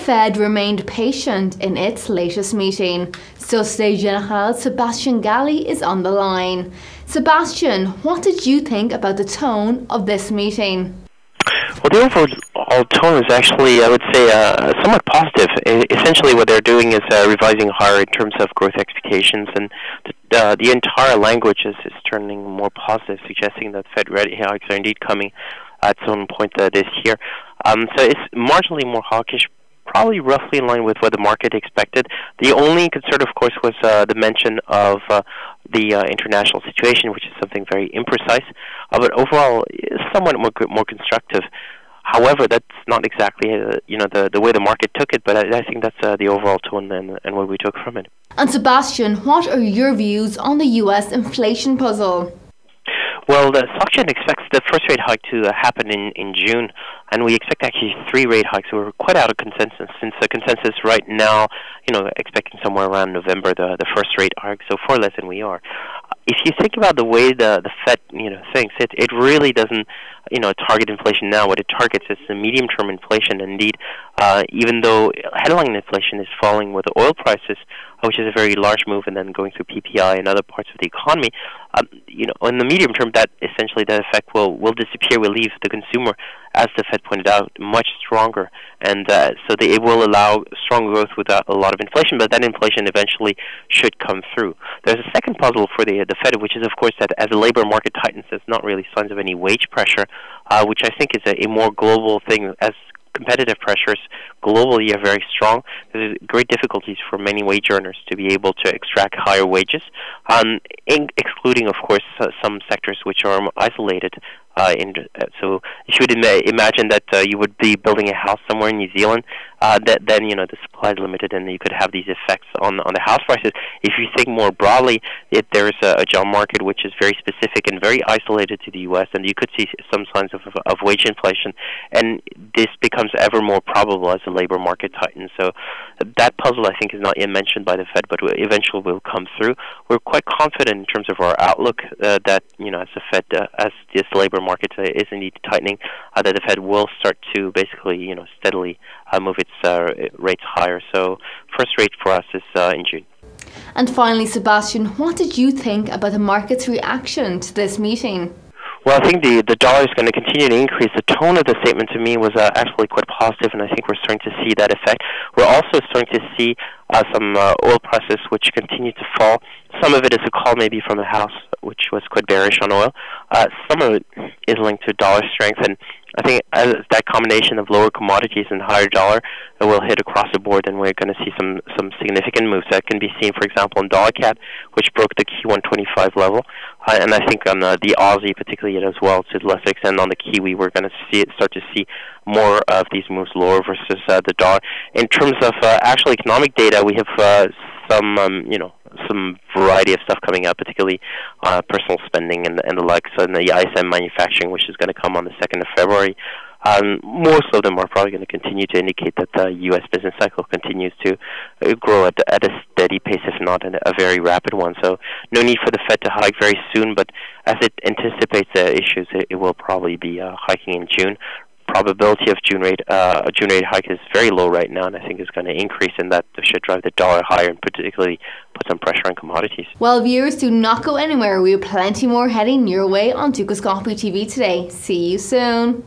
Fed remained patient in its latest meeting. Societe Generale Sebastien Galy is on the line. Sebastien, what did you think about the tone of this meeting? Well, the overall tone is actually, I would say, somewhat positive. Essentially, what they're doing is revising higher in terms of growth expectations, and the entire language is turning more positive, suggesting that Fed rate hikes are indeed coming at some point this year. So it's marginally more hawkish, probably roughly in line with what the market expected. The only concern, of course, was the mention of the international situation, which is something very imprecise, but overall somewhat more constructive. However, that's not exactly the way the market took it, but I think that's the overall tone and what we took from it. And Sebastien, what are your views on the US inflation puzzle? Well, the Societe expects the first rate hike to happen in June, and we expect actually 3 rate hikes. So we're quite out of consensus, since the consensus right now, expecting somewhere around November the first rate hike, so far less than we are. If you think about the way the Fed thinks, it really doesn't target inflation now. What it targets is the medium-term inflation. Indeed, even though headline inflation is falling with the oil prices, which is a very large move, and then going through PPI and other parts of the economy, in the medium term, that effect will disappear. Will leave the consumer, as the Fed pointed out, much stronger, and so it will allow strong growth without a lot of inflation. But that inflation eventually should come through. There's a second puzzle for the Fed, which is, of course, that as the labor market tightens, there's not really signs of any wage pressure, which I think is a more global thing. As competitive pressures globally are very strong, there's great difficulties for many wage earners to be able to extract higher wages, excluding, of course, some sectors which are isolated. So you should imagine that you would be building a house somewhere in New Zealand, then the supply is limited, and you could have these effects on the house prices. If you think more broadly, there's a job market which is very specific and very isolated to the U.S., and you could see some signs of wage inflation, and this becomes ever more probable as the labor market tightens. So that puzzle, I think, is not yet mentioned by the Fed, but eventually will come through. We're quite confident in terms of our outlook that as the Fed, as this labor market is indeed tightening, that the Fed will start to basically steadily move its rates higher. So first rate for us is in June. And finally, Sebastien, what did you think about the market's reaction to this meeting? Well, I think the dollar is going to continue to increase. The tone of the statement to me was actually quite positive, and I think we're starting to see that effect. We're also starting to see some oil prices which continue to fall. Some of it is a call maybe from the House, which was quite bearish on oil. Some of it is linked to dollar strength, and I think as that combination of lower commodities and higher dollar will hit across the board, and we're going to see some significant moves. That can be seen, for example, in dollar CAD, which broke the key 125 level, and I think on the Aussie particularly as well, to a lesser extent on the Kiwi, we're going to start to see more of these moves lower versus the dollar. In terms of actual economic data, we have some variety of stuff coming out, particularly personal spending and the likes, and the ISM manufacturing, which is going to come on the 2nd of February. Most of them are probably going to continue to indicate that the U.S. business cycle continues to grow at a steady pace, if not a very rapid one. So no need for the Fed to hike very soon, but as it anticipates issues, it will probably be hiking in June. Probability of June rate hike is very low right now, and I think is going to increase, and that should drive the dollar higher and particularly put some pressure on commodities. Well, viewers, do not go anywhere. We have plenty more heading your way on Dukascopy TV today. See you soon.